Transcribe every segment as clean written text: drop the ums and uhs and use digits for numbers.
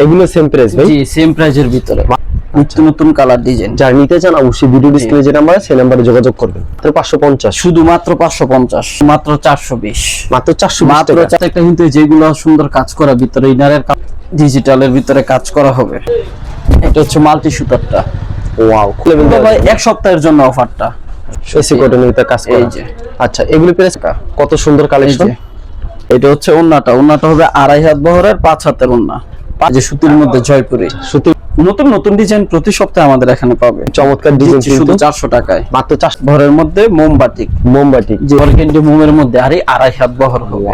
এগুলো same price ভাই? জি same প্রাইজের ভিতরে নিত্য নতুন কালার ডিজাইন। যারা নিতে চান অবশ্যই ভিডিও ডিসপ্লে যে নাম্বার সেই নম্বরে যোগাযোগ করবেন। তো 550 শুধুমাত্র 550, মাত্র 420, মাত্র 420 মাত্র টাকা। একটা কিন্তু যেগুলো সুন্দর কাজ করা ভিতরে ইনারের ডিজিটালের ভিতরে কাজ করা হবে। এটা হচ্ছে মাল্টি সুতারটা। ওয়াও, খুলে বলতে ভাই এক সপ্তাহের জন্য অফারটা। এসি কটনের ভিতরে কাজ করা। এই যে আচ্ছা, এগুলো প্রাইস কত সুন্দর কালেকশন। এটা হচ্ছে ওন্নাটা হবে 2.5 হাত বহরের 5 হাতের ওন্না। যে সুতির মধ্যে জয়পুরি সুতি নতুন নতুন ডিজাইন প্রতি সপ্তাহে আমাদের এখানে পাবে। চমৎকার ডিজাইন শুধু 400 টাকায়, মাত্র 400 বহরের মধ্যে মোমবাটিক যে অর্গেন্ডি মোমের মধ্যে আরে 2.5 হাত বহর হবে।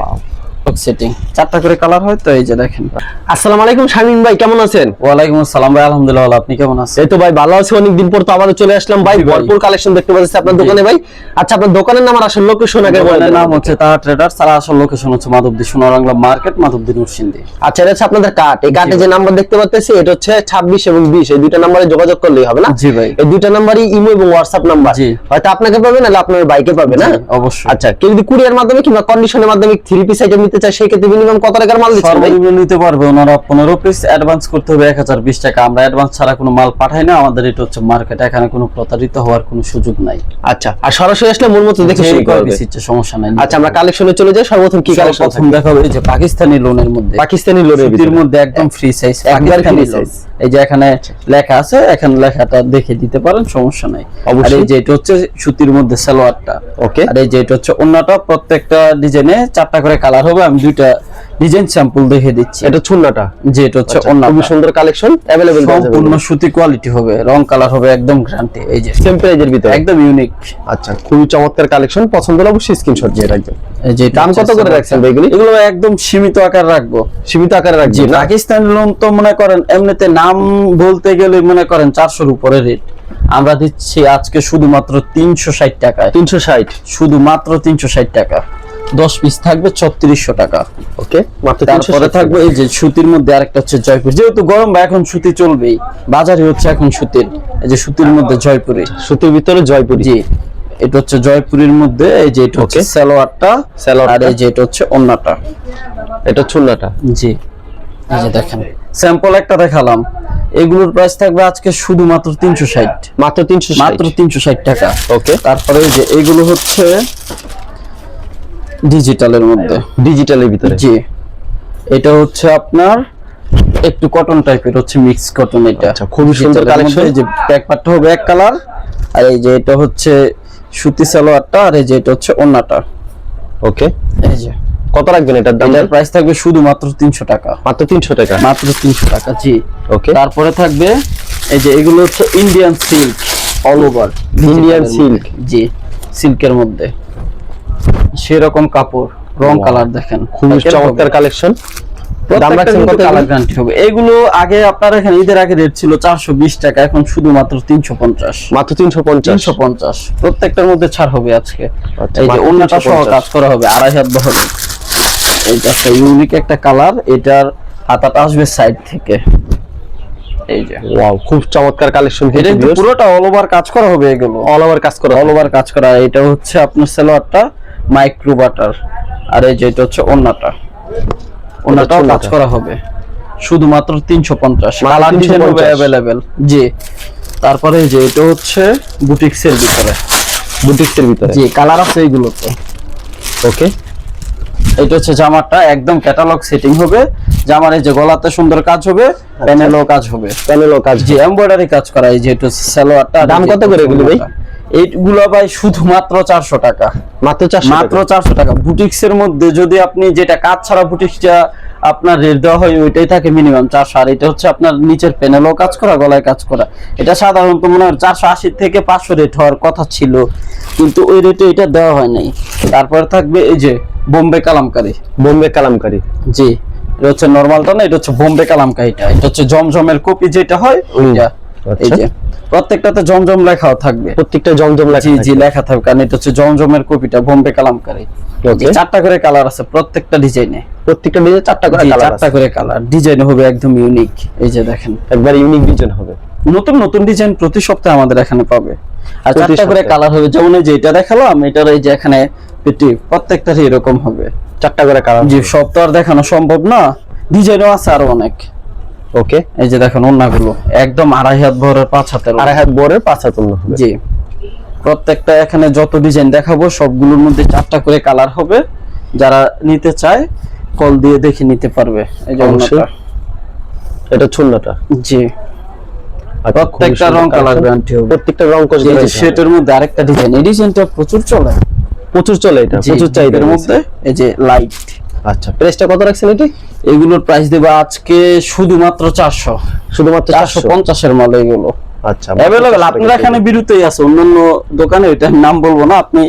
সেটিং 4টা করে কালার হয়। তো এই যে দেখেন। আসসালামু আলাইকুম শামীম ভাই, কেমন আছেন? ওয়ালাইকুম আসসালাম ভাই, আলহামদুলিল্লাহ ভালো, আপনি কেমন আছেন? এই তো ভাই ভালো আছি, অনেকদিন পর তো আবারো চলে আসলাম ভাই। ভরপুর কালেকশন দেখতে পাচ্ছি আপনার দোকানে ভাই। আচ্ছা, আপনার দোকানের নাম আর আসল লোকেশন আগে বলেন। দোকানের নাম হচ্ছে তাহা ট্রেডার্স, আর আসল লোকেশন হচ্ছে মাধবদী সোনারবাংলা মার্কেট, মাধবদী নরসিংদী। আচ্ছা, এটা হচ্ছে আপনাদের কার্ড। এই কার্ডে যে নাম্বার দেখতে পাচ্ছি এটা হচ্ছে 26 এবং 20, এই দুইটা নম্বরে যোগাযোগ করলেই হবে না? জি ভাই, এই দুইটা নাম্বারই ইমো এবং হোয়াটসঅ্যাপ নাম্বার। হয়তো আপনাকে পাবেন নাহলে আপনার বাইকে পাবেন না? অবশ্যই। আচ্ছা, কেউ যদি কুরিয়ার মাধ্যমে কিংবা কন্ডিশনের মাধ্যমে 3 পিস আইটেম নিতে চায় সেই ক্ষেত্রে মিনিমাম কত টাকার মাল দিচ্ছেন ভাই? সর্বনিম্ন নিতে পারবে ওনারা 15 পিস, অ্যাডভান্স করতে হবে 1020 টাকা। আমরা অ্যাডভান্স ছাড়া কোনো মাল পাঠাই না, আমাদের এটা হচ্ছে মার্কেট, এখানে কোনো প্রতারিত হওয়ার কোনো সুযোগ নাই। আচ্ছা, আর সরাসরি আসলে মন মতো দেখে শুরু করবে, সমস্যা নাই। আচ্ছা, আমরা কালেকশনে চলে যাই। সর্বপ্রথম কি কালেকশন প্রথম দেখাবো এই যে পাকিস্তানি লোনের মধ্যে, পাকিস্তানি লোনের সুতির মধ্যে একদম ফ্রি সাইজ পাকিস্তানি লোন। এই যে এখানে লেখা আছে, এখানে লেখাটা দেখে দিতে পারেন, সমস্যা নাই। আর এই যে এটা হচ্ছে সুতির মধ্যে সালোয়ারটা। ওকে। আর এই যে এটা হচ্ছে ওন্নাটা, প্রত্যেকটা ডিজাইনে 4টা করে কালার হবে। আমি দুইটা ডিজাইন স্যাম্পল দেখে দিচ্ছি। এটা চুন্নাটা, যে এটা হচ্ছে ওন্না, খুব সুন্দর কালেকশন अवेलेबल পাওয়া যাবে। সম্পূর্ণ সুতি কোয়ালিটি হবে, রং কালার হবে একদম গ্যারান্টি। এই যে সেম প্রাইজের ভিতরে একদম ইউনিক। আচ্ছা, খুবই চমৎকার কালেকশন, পছন্দ হলে অবশ্যই স্ক্রিনশট দিয়ে রাখবেন। এই যে দাম কত করে রাখছেন ভাই এগুলি? এগুলো একদম সীমিত আকার রাখবো, সীমিত আকারে রাখবেন। জি, পাকিস্তানি লোন তো মনে করেন এমনিতে নাম বলতে গেলে মনে করেন 400 এর উপরে রেট। আমরা দিচ্ছি আজকে শুধুমাত্র 360 টাকায়। 360, শুধুমাত্র 360 টাকা। 10 পিস থাকবে 3600 টাকা। ওকে, মাত্র 360। তারপরে থাকবে এই যে সুতির মধ্যে আরেকটা হচ্ছে জয়পুর, যেহেতু গরম বা এখন সুতি চলবেই, বাজারে হচ্ছে এখন সুতির। এই যে সুতির মধ্যে জয়পুরি, সুতির ভিতরে জয়পুরি। জি, এটা হচ্ছে জয়পুরের মধ্যে। এই যে এটা হচ্ছে সালোয়ারটা, আর এই যে এটা হচ্ছে ওন্নাটা, এটা চুন্নাটা। জি, এই যে দেখেন স্যাম্পল একটা দেখালাম। এগুলোর প্রাইস থাকবে আজকে শুধুমাত্র 360, মাত্র 360, মাত্র 360 টাকা। ওকে। তারপরে এই যে এগুলো হচ্ছে ডিজিটালের মধ্যে, ডিজিটালের ভিতরে। জি, এটা হচ্ছে আপনার একটু কটন টাইপের, হচ্ছে মিক্স কটন। এটা আচ্ছা, খুবই সুন্দর কালেকশন। এই যে ব্যাক পার্টটা হবে এক কালার, আর এই যে এটা হচ্ছে সুতি সালোয়ারটা, আর এই যে এটা হচ্ছে ওন্নাটা। ওকে, এই যে কত রাখবেন এটার দাম? এটার প্রাইস থাকবে শুধুমাত্র 300 টাকা, মাত্র 300 টাকা, মাত্র 300 টাকা। জি, ওকে। তারপরে থাকবে এই যে এগুলো হচ্ছে Indian silk, all over Indian silk. জি, সিল্কের মধ্যে সেরকম কাপড়, রং কালার দেখেন, খুবই চমৎকার কালেকশন। দাম রাখছেন কত? কালার গ্যারান্টি হবে। এগুলো আগে আপনার এখানে ঈদের আগে রেট ছিল 420 টাকা, এখন শুধুমাত্র 350, মাত্র 350। 350। প্রত্যেকটার মধ্যে ছাড় হবে আজকে। আচ্ছা, এই যে মাত্র ওন্নাটা সহ 350 কাজ করা হবে 2.5 হাত বহরে। এইটা একটা ইউনিক একটা কালার, এটার হাতাটা আসবে সাইড থেকে। এই যে ওয়াও, খুব চমৎকার কালেকশন। এটা কিন্তু পুরোটা অল ওভার কাজ করা হবে, এগুলো অল ওভার কাজ করা, অল ওভার কাজ করা। এটা হচ্ছে আপনার সালোয়ারটা মাইক্রো বাটার, আর এই যে এটা হচ্ছে ওন্নাটা, ওন্নাটাও কাজ করা হবে শুধুমাত্র 350। কালার ডিজাইন হবে अवेलेबल। জি, তারপরে এই যে এটা হচ্ছে বুটিক্সের ভিতরে, বুটিক্সের ভিতরে। জি, কালার আছে এইগুলোতে। ওকে, এটা হচ্ছে জামাটা একদম ক্যাটালগ সেটিং হবে। জামার এই যে গলাতে সুন্দর কাজ হবে, প্যানেলও কাজ হবে, প্যানেলও কাজ। জি, এমব্রয়ডারি কাজ করা। এই যে এটা হচ্ছে সালোয়ারটা। দাম কত করে এগুলো ভাই? এইগুলো ভাই শুধুমাত্র 400 টাকা, মাত্র 400, মাত্র 400 টাকা। বুটিক্সের মধ্যে যদি আপনি যেটা কাজ ছাড়া বুটিক্সটা আপনার রেট দেওয়া হয় ওইটাই থাকে মিনিমাম 400, আর এটা হচ্ছে আপনার নিচের প্যানেলও কাজ করা, গলায় কাজ করা। এটা সাধারণত মনে হয় 480 থেকে 500 রেট হওয়ার কথা ছিল, কিন্তু ওই রেটে এটা দেওয়া হয় নাই। তারপরে থাকবে এই যে বোম্বে কালামকারী, বোম্বে কালামকারী। জি, এটা হচ্ছে নরমালটা না, এটা হচ্ছে বোম্বে কালামকারীটা। এটা হচ্ছে জমজমের কপি যেটা হয় ওইটা। এই যে প্রত্যেকটাতে জমজম লেখাও থাকবে, প্রত্যেকটা জমজম লেখা। জি জি, লেখা থাকবে, কারণ এটা হচ্ছে জমজমের কপিটা, বোম্বে কালামকারী। ওকে, 4টা করে কালার আছে প্রত্যেকটা ডিজাইনে, প্রত্যেকটা ডিজাইনে 4টা করে কালার আছে। 4টা করে কালার, ডিজাইন হবে একদম ইউনিক। এই যে দেখেন একবার ইউনিক ডিজাইন হবে, নতুন নতুন ডিজাইন প্রতি সপ্তাহে আমাদের এখানে পাবে। আর প্রতি 4টা করে সপ্তাহে। কালার হবে, যেমন এই যে এটা দেখালাম, এটার এই যে এখানে পেটি, প্রত্যেকটারই এরকম হবে 4টা করে কালার। জি, সব তো আর দেখানো সম্ভব না, ডিজাইনও আছে আরো অনেক। ওকে, এই যে দেখেন ওন্নাগুলো একদম 2.5 হাত বহরের 5 হাতের, 2.5 হাত বহরের 5 হাত ওন্না হবে। জি, প্রত্যেকটা এখানে যত ডিজাইন দেখাবো সবগুলোর মধ্যে 4টা করে কালার হবে। যারা নিতে চায় কল দিয়ে দেখে নিতে পারবে। এই যে অবশ্যই। ওন্নাটা, এটা ছুন্নাটা। জি, আচ্ছা, খুবই প্রত্যেকটা সুন্দর রং কালার collection। গ্যারান্টি হবে। প্রত্যেকটা রং কোর্স এই যে সেটের মধ্যে আরেকটা ডিজাইন, এই ডিজাইনটা প্রচুর চলে, প্রচুর চলে, এটা জি, প্রচুর চাহিদা এর মধ্যে এই যে লাইট। আচ্ছা, প্রাইসটা কত রাখছেন এটি? এগুলোর প্রাইস দেব আজকে শুধুমাত্র 400, শুধুমাত্র 450 এর মাল এগুলো আচ্ছা, অ্যাভেলেবল। আপনার এখানে বিরুতেই আছে, অন্যান্য দোকানে এটার নাম বলবো না, আপনি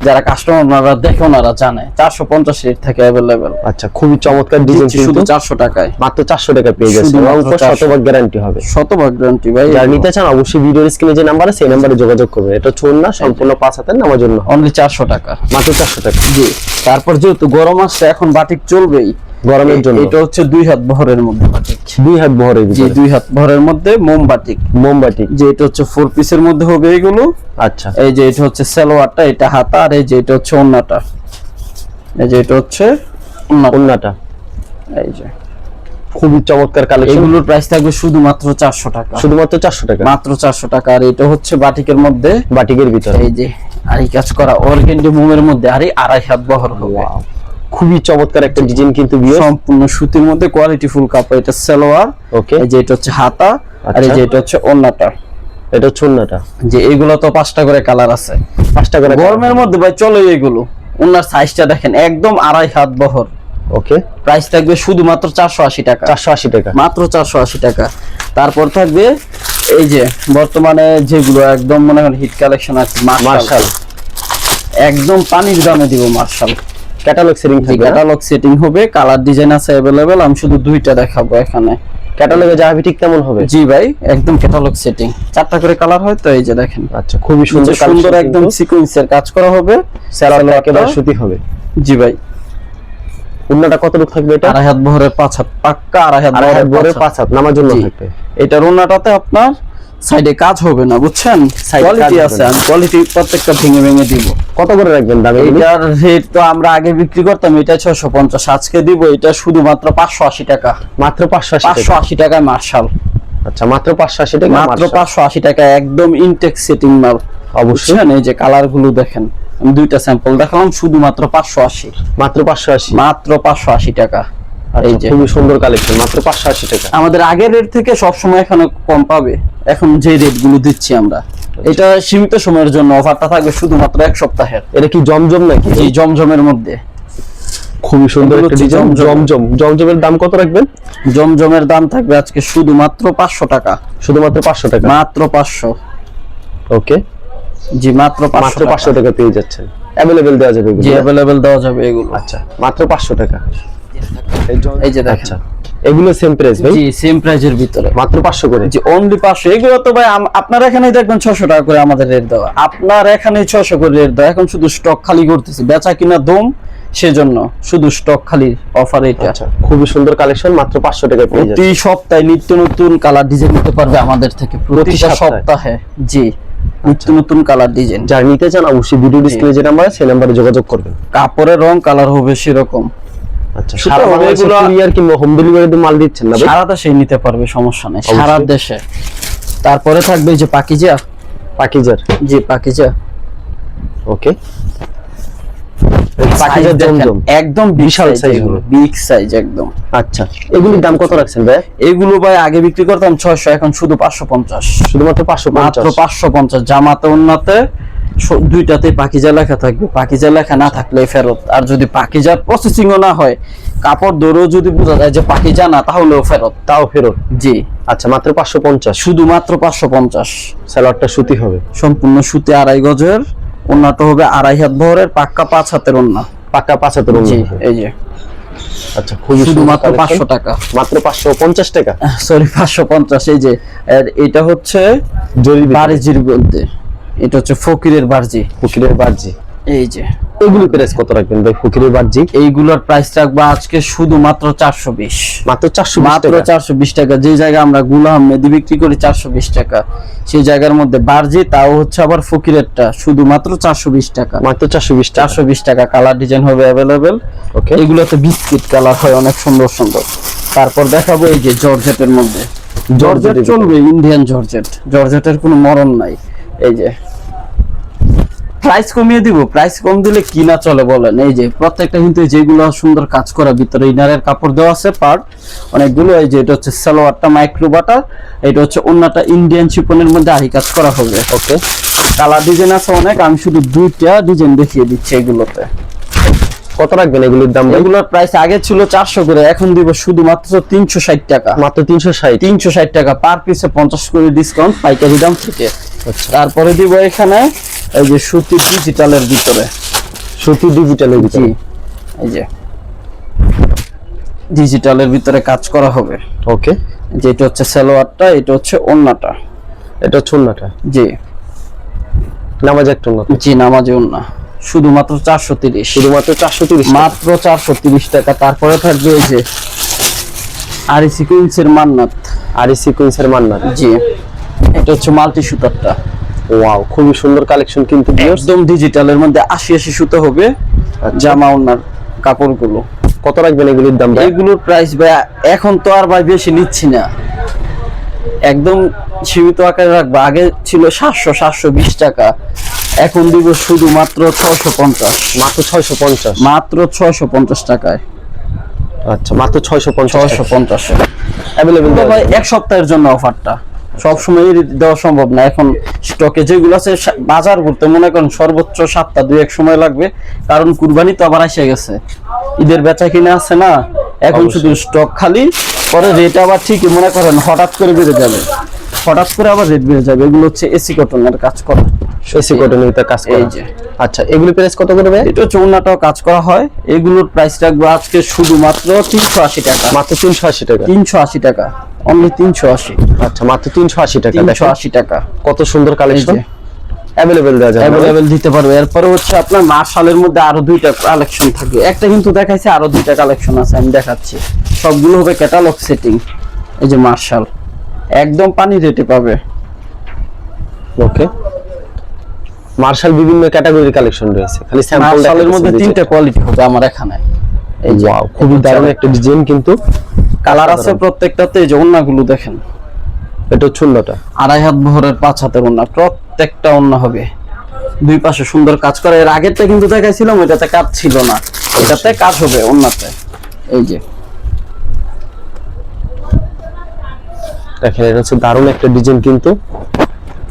যারা কাস্টমার ওনারা দেখে ওনারা জানে 450 রেট থেকে অ্যাভেলেবল। আচ্ছা, খুবই চমৎকার ডিজাইন, শুধু কিন্তু 400 টাকায়, মাত্র 400 টাকা পেয়ে যাচ্ছে। শুধুমাত্র রং কোর্স 400 শতভাগ গ্যারান্টি হবে। শতভাগ গ্যারান্টি ভাই। যারা নিতে চান অবশ্যই ভিডিওর স্ক্রিনে যে নাম্বার আছে সেই নাম্বারে যোগাযোগ করবেন। এটা ছুন্না সম্পূর্ণ 5 হাতের নামার জন্য অনলি 400 টাকা, মাত্র 400 টাকা। জি। তারপর যেহেতু গরম আসছে এখন বাটিক চলবেই গরমের জন্য এটা হচ্ছে 2 হাত বহরের মধ্যে বাটিক, 2 হাত বহরের জি, ভিতরে 2 হাত বহরের মধ্যে মোমবাটিক, মোমবাতি। যে এটা হচ্ছে 4 পিসের মধ্যে হবে এগুলো। আচ্ছা, এই যে এটা হচ্ছে সালোয়ারটা, এটা হাতা, আর এই যে এটা হচ্ছে ওন্নাটা, এই যে এটা হচ্ছে ওন্নাটা। ওন্নাটা এই যে খুবই চমৎকার কালেকশন। এগুলোর প্রাইস থাকবে শুধুমাত্র 400 টাকা, শুধুমাত্র 400 টাকা, মাত্র 400 টাকা। আর এটা হচ্ছে বাটিকের মধ্যে, বাটিকের ভিতরে। এই যে আরি কাজ করা অর্গেন্ডি মোমের মধ্যে, আরি 2.5 হাত বহর হবে। Wow, খুবই চমৎকার একটা ডিজাইন কিন্তু ভিউয়ার্স। সম্পূর্ণ সুতির মধ্যে কোয়ালিটি ফুল কাপড়। এটা সালোয়ার, ওকে, এই যে এটা হচ্ছে হাতা, আর এই যে এটা হচ্ছে ওন্নাটা। এটা ছুন্নাটা। যে এগুলো তো 5টা করে কালার আছে, 5টা করে গরমের মধ্যে ভাই চলে এগুলো। ওন্নার সাইজটা দেখেন একদম 2.5 হাত বহর। ওকে, প্রাইস থাকবে শুধুমাত্র 480 টাকা, 480 টাকা, মাত্র 480 টাকা। তারপর থাকবে এই যে বর্তমানে যেগুলো একদম মনে হয় হিট কালেকশন আছে, মার্শাল, একদম পানির দামে দিব মার্শাল। ক্যাটালগ সেটিং থাকবে। ক্যাটালগ সেটিং হবে, কালার ডিজাইন আছে अवेलेबल। আমি শুধু 2টা দেখাবো এখানে। ক্যাটালগে যা হবে ঠিক তেমন হবে। জি ভাই, একদম ক্যাটালগ সেটিং, 4টা করে কালার হয় তো। এই যে দেখেন, আচ্ছা, খুবই সুন্দর সুন্দর কালেকশন, একদম সিকোয়েন্সের কাজ করা হবে। সালোয়ারটা একেবারে সুতি হবে। জি ভাই, ওন্নাটা কতটুকু থাকবে এটা? 2.5 হাত বহরের 5 হাত, পাক্কা 2.5 হাত 2.5 হাত বহরের 5 5 হাত নামার জন্য জি। থাকবে। এটার ওন্নাটাতে আপনার সাইডে কাজ হবে না, বুঝছেন? Side কোয়ালিটি কাজ আছে, হবে না। আমি কোয়ালিটি প্রত্যেকটা ভেঙে ভেঙে দিব। কত করে রাখবেন দাম এগুলো? এটার রেট তো আমরা আগে বিক্রি করতাম এটা 650, আজকে দিব এটা শুধুমাত্র 580 টাকা, মাত্র 580 টাকা। 580 টাকায় মার্শাল, আচ্ছা, মাত্র 580 টাকা মাত্র 580 টাকা, একদম ইনটেক সেটিং মাল। অবশ্যই বুঝছেন? এই যে কালার গুলো দেখেন, আমি 2টা স্যাম্পল দেখালাম, শুধুমাত্র 580, মাত্র 580। মাত্র 580 টাকা। এই আচ্ছা, যে খুবই সুন্দর কালেকশন, মাত্র 580 টাকা। আমাদের আগের রেট থেকে সব সময় এখানে কম পাবে, এখন যে রেট গুলো দিচ্ছি আমরা। এটা সীমিত সময়ের জন্য, অফারটা থাকবে শুধুমাত্র 1 সপ্তাহের। এটা কি জমজম নাকি? এই জমজমের মধ্যে খুবই সুন্দর এগুলো একটা হচ্ছে ডিজাইন। জমজম। জমজমের দাম কত রাখবেন? জমজমের দাম থাকবে আজকে শুধুমাত্র 500 টাকা, শুধুমাত্র 500 টাকা। মাত্র 500। ওকে, জি, মাত্র মাত্র 500 500 টাকা পেয়ে যাচ্ছেন। अवेलेबल দেওয়া যাবে জি, এগুলো? अवेलेबल দেওয়া যাবে এগুলো। আচ্ছা, মাত্র 500 টাকা। এই যে দেখেন, আচ্ছা, এগুলো সেম প্রাইস ভাই? জি, সেম প্রাইজের ভিতরে, মাত্র 500 করে। জি, অনলি 500। এগুলো তো ভাই আপনার এখানেই দেখবেন 600 টাকা করে আমাদের রেট দেওয়া, আপনার এখানেই 600 করে রেট দেওয়া। এখন শুধু স্টক খালি করতেছি, বেচা কিনা দম, সেজন্য শুধু স্টক খালি অফার এটা। আচ্ছা, খুবই সুন্দর কালেকশন, মাত্র 500 টাকা পেয়ে যাচ্ছেন। প্রতি সপ্তাহে নিত্য নতুন কালার ডিজাইন নিতে পারবে আমাদের থেকে, প্রতি সপ্তাহে। জি, নিত্য নতুন কালার ডিজাইন। যারা নিতে চান অবশ্যই ভিডিও ডিসপ্লে যে নাম্বার আছে সেই নাম্বারে যোগাযোগ করবেন। কাপড়ের রং কালার হবে সেরকম। আচ্ছা, সুতো সারা হবে বাংলাদেশে এগুলো। কুরিয়ার কিংবা হোম ডেলিভারিতে মাল দিচ্ছেন না ভাই? সারা দেশে নিতে পারবে, সমস্যা নেই, অবশ্যই। সারা দেশে। তারপরে থাকবে এই যে পাকিজা, পাকিজার। জি, পাকিজা। ওকে, পাকিজার Size দেখেন, জমজম একদম বিশাল বিগ size সাইজ, হবে। বিগ সাইজ একদম। আচ্ছা, এগুলির দাম কত রাখছেন ভাই? এগুলো ভাই আগে বিক্রি করতাম 600, এখন শুধু 550, শুধুমাত্র মাত্র 550। 550। জামাতে উন্নাতে দুইটাতে পাকিজা লেখা থাকবে, পাকিজা লেখা না থাকলে ফেরত। আর যদি পাকিজার প্রসেসিংও না হয়, কাপড় ধরেও যদি বোঝা যায় যে পাকিজা না, তাহলেও ফেরত। তাও ফেরত? জি, আচ্ছা, মাত্র 550। শুধুমাত্র 550। সালোয়ারটা সুতি হবে, সম্পূর্ণ সুতি, 2.5 গজের। ওন্নাটা হবে 2.5 হাত বহরের, পাক্কা 5 হাতের ওন্না। পাকা 75 জি, হবে। এই যে আচ্ছা, খুবই শুধুমাত্র সুন্দর 500 কালেকশন, টাকা, মাত্র 550 টাকা। সরি 550। এই যে আর এটা হচ্ছে জরির বারজির মধ্যে, এটা হচ্ছে ফকিরের বারজি। ফকিরের বারজি। এই যে এগুলো প্রাইস কত রাখবেন ভাই ফকিরের বারজি? এইগুলোর প্রাইস রাখবো আজকে শুধুমাত্র 420, মাত্র 420 মাত্র টাকা। 420 টাকা। যে জায়গায় আমরা গুলাম মেদি বিক্রি করি 420 টাকা, সেই জায়গার মধ্যে বারজি, তাও হচ্ছে আবার ফকিরেরটা, শুধুমাত্র 420 টাকা, মাত্র 420 টাকা। 420 টাকা। কালার ডিজাইন হবে अवेलेबल। ওকে, এগুলোতে বিস্কিট কালার হয়, অনেক সুন্দর সুন্দর। তারপর দেখাবো এই যে জর্জেটের মধ্যে, জর্জেট চলবে, ইন্ডিয়ান জর্জেট, জর্জেটের কোনো মরণ নাই। এই যে প্রাইস কমিয়ে দিব, প্রাইস কম দিলে কি না চলে বলেন। এই যে প্রত্যেকটা কিন্তু যেগুলো সুন্দর কাজ করা, ভিতরে ইনারের কাপড় দেওয়া আছে পার্ট অনেকগুলো। এই যে এটা হচ্ছে সালোয়ারটা মাইক্রো বাটার, এটা হচ্ছে ওন্নাটা ইন্ডিয়ান শিপনের মধ্যে আরি কাজ করা হবে। ওকে, কালার ডিজাইন আছে অনেক, আমি শুধু 2টা ডিজাইন দেখিয়ে দিচ্ছি এগুলোতে। কত রাখবেন এগুলোর দাম ভাই? এগুলোর প্রাইস আগে ছিল 400 করে, এখন দিব শুধুমাত্র 360 টাকা, মাত্র 360। 360 টাকা পার পিসে 50 করে ডিসকাউন্ট পাইকারি দাম থেকে। আচ্ছা, তারপরে দিব এখানে এই যে সুতি ডিজিটালের ভিতরে, সুতি ডিজিটালের ভিতরে, এই যে ডিজিটালের ভিতরে কাজ করা হবে। ওকে, যেটা হচ্ছে সালোয়ারটা, এটা হচ্ছে ওন্নাটা, এটা হচ্ছে ওন্নাটা, জি নামাজ একটা ওন্না, জি নামাজে ওন্না, শুধুমাত্র 430, শুধুমাত্র 430, মাত্র 430 টাকা। তারপরে থাকবে এই যে আরি সিকোয়েন্সের মান্নাত, আর এই সিকোয়েন্সের মান্নাত, জি এটা হচ্ছে মাল্টি সুতারটা, ওয়াও খুবই সুন্দর কালেকশন কিন্তু একদম ডিজিটালের মধ্যে 80 সুতো হবে জামা ওন্নার কাপড়গুলো। কত রাখবেন এগুলোর দাম ভাই? এগুলোর প্রাইস ভাই এখন তো আর ভাই বেশি নিচ্ছি না, একদম সীমিত আকারে রাখবো। আগে ছিল 700-720 টাকা, এখন দিব শুধুমাত্র 650, মাত্র 650, মাত্র 650 টাকায়। আচ্ছা, মাত্র 650, 650 अवेलेबल ভাই এক সপ্তাহের জন্য অফারটা, সব সময় দেওয়া সম্ভব না। এখন স্টকে যেগুলো আছে বাজার করতে মনে করেন সর্বোচ্চ 7-2 সময় লাগবে, কারণ কুরবানি তো আবার এসে গেছে, ঈদের বেচা কিনা আছে না, এখন শুধু স্টক খালি, পরে রেট আবার ঠিকই মনে করেন হঠাৎ করে বেড়ে যাবে, হঠাৎ করে আবার রেট বেড়ে যাবে। এগুলো হচ্ছে এসি কটনের কাজ করা, এসি কটনের ভিতরে কাজ করা। এই যে আচ্ছা, এগুলো প্রাইস কত করে ভাই? এটা হচ্ছে ওন্নাটাও কাজ করা হয়। এগুলোর প্রাইস রাখবো আজকে শুধুমাত্র 380 টাকা, মাত্র 380 টাকা, 380 টাকা, অনলি 380, আচ্ছা মাত্র 380 টাকা। দেখেন 380 টাকা, কত সুন্দর কালেকশন, अवेलेबल দেওয়া যাবে, अवेलेबल দিতে পারবে। এরপরে হচ্ছে আপনার মার্শালের মধ্যে আরো 2টা কালেকশন থাকবে, একটা কিন্তু দেখাইছে, আরো 2টা কালেকশন আছে, আমি দেখাচ্ছি। সবগুলো হবে ক্যাটালগ সেটিং। এই যে মার্শাল একদম পানি রেটে পাবে। ওকে, মার্শাল বিভিন্ন ক্যাটাগরির কালেকশন রয়েছে, খালি স্যাম্পল মার্শালের মধ্যে 3টা কোয়ালিটি হবে আমার এখানে। এই যে ওয়াও খুবই দারুণ একটা ডিজাইন কিন্তু, কালার আছে প্রত্যেকটাতে। এই যে ওন্নাগুলো দেখেন, এটা হচ্ছে ওন্নাটা, 2.5 হাত বহরের 5 হাতের ওন্না, প্রত্যেকটা ওন্না হবে দুই পাশে সুন্দর কাজ করা। এর আগেরটা কিন্তু দেখাইছিলাম, ওইটাতে কাজ ছিল না, এটাতে কাজ হবে ওন্নাতে। এই যে দেখেন এটা হচ্ছে দারুণ একটা ডিজাইন কিন্তু,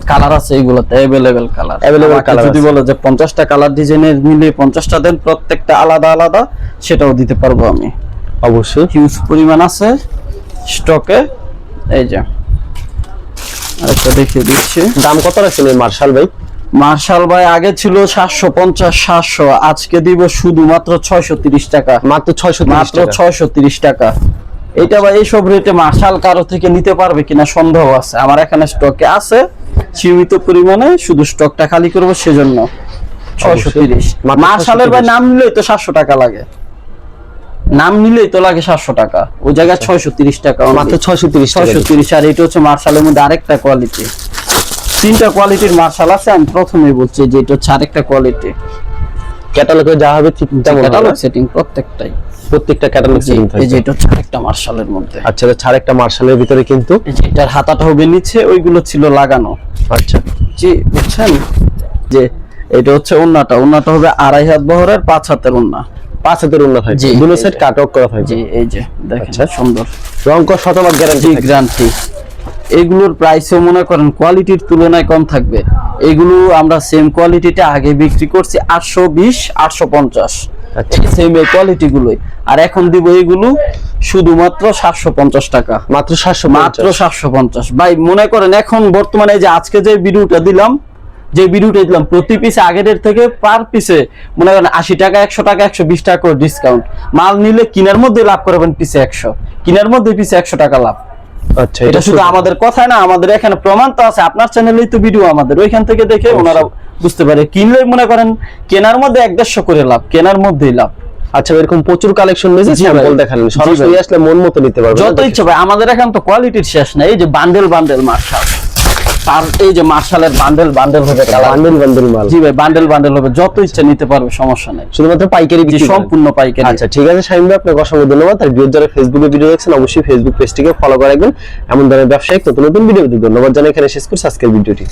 কালার আছে এগুলোতে, अवेलेबल কালার। अवेलेबल কালার যদি বলে যে 50টা কালার ডিজাইনের মিলে 50টা দেন, প্রত্যেকটা আলাদা আলাদা, সেটাও দিতে পারবো আমি, অবশ্যই হিউজ পরিমাণ আছে স্টকে। এই যে আরেকটা দেখিয়ে দিচ্ছি। দাম কত রাখছেন এই মার্শাল ভাই? মার্শাল ভাই আগে ছিল 750-700, আজকে দিব শুধুমাত্র 630 টাকা, মাত্র 630 মাত্র টাকা, 630 টাকা। এটা ভাই এইসব রেটে মার্শাল কারো থেকে নিতে পারবে কিনা সন্দেহ আছে, আমার এখানে স্টকে আছে সীমিত পরিমাণে, শুধু স্টকটা খালি করবো সেজন্য 630। মাত্র মার্শালের ভাই 630 নাম নিলেই তো 700 টাকা লাগে, নাম নিলেই তো লাগে 700 টাকা, ওই জায়গায় 630 টাকা, মাত্র 630 টাকা। 630। আর এটা হচ্ছে মার্শালের মধ্যে আরেকটা কোয়ালিটি, 3টা কোয়ালিটির মার্শাল আছে, আমি প্রথমেই বলছি যে এটা হচ্ছে আরেকটা কোয়ালিটি। ক্যাটালগে যা হবে ঠিক তেমন ক্যাটালগ হবে, সেটিং প্রত্যেকটাই, প্রত্যেকটা ক্যাটালগ সেটিং এই থাকবে। যে এটা হচ্ছে আরেকটা মার্শালের মধ্যে। আচ্ছা, এটা ছাড় একটা মার্শালের ভিতরে কিন্তু, এই যে এটার হাতাটা হবে নিচে, ওইগুলো ছিল লাগানো, আচ্ছা জি বুঝছেন। যে এটা হচ্ছে ওন্নাটা, ওন্নাটা হবে 2.5 হাত বহরের 5 হাতের ওন্না, 5 হাতের ওন্না থাকবে, জি, দুটো এই সেট যে। কাট অফ করা থাকবে। জি এই যে দেখেন আচ্ছা। সুন্দর, রং কর শতভাগ গ্যারান্টি, জি গ্যারান্টি। এগুলোর প্রাইসও মনে করেন কোয়ালিটির তুলনায় কম থাকবে। এগুলো আমরা সেম কোয়ালিটিটা আগে বিক্রি করছি 820-850, আচ্ছা সেম এই কোয়ালিটি গুলোই, আর এখন দিব এগুলো শুধুমাত্র 750 টাকা, মাত্র 750, মাত্র 750। ভাই মনে করেন এখন বর্তমানে যে আজকে যে ভিডিওটা দিলাম, প্রতি পিসে আগের থেকে পার পিসে মনে করেন 80 টাকা, 100 টাকা, 120 টাকা করে ডিসকাউন্ট। মাল নিলে কিনার মধ্যে লাভ করবেন পিসে 100, কিনার মধ্যে পিসে 100 টাকা লাভ। আচ্ছা, এটা শুধু আমাদের কথাই না, আমাদের এখানে প্রমাণ তো আছে, আপনার চ্যানেলেই তো ভিডিও, আমাদের ওইখান থেকে দেখে ওনারা বুঝতে পারে। কিনলে মনে করেন কেনার মধ্যে 150 করে লাভ, কেনার মধ্যেই লাভ। আচ্ছা, এরকম প্রচুর কালেকশন রয়েছে, জি ভাই। স্যাম্পল দেখালেন, সরাসরি আসলে মন মতো নিতে পারবেন যত ইচ্ছা ভাই, আমাদের এখানে তো কোয়ালিটির শেষ নাই। এই যে বান্ডেল বান্ডেল মার্শাল, আর এই যে মার্শালের বান্ডেল হবে কালার। বান্ডেল মাল। জি ভাই বান্ডেল হবে, যত ইচ্ছা নিতে পারবে, সমস্যা নাই। শুধুমাত্র পাইকারি জি, বিক্রি করেন? সম্পূর্ণ পাইকারি। আচ্ছা ঠিক আছে শামীম ভাই, আপনাকে অসংখ্য ধন্যবাদ। আর ভিউয়ার যারা ফেসবুকে ভিডিও দেখছেন অবশ্যই ফেসবুক পেজটিকে ফলো করে রাখবেন। এমন ধরনের ব্যবসায়িক নতুন নতুন ভিডিও ধন্যবাদ জানাই এখানে শেষ করছি আজকের ভিডিওটি।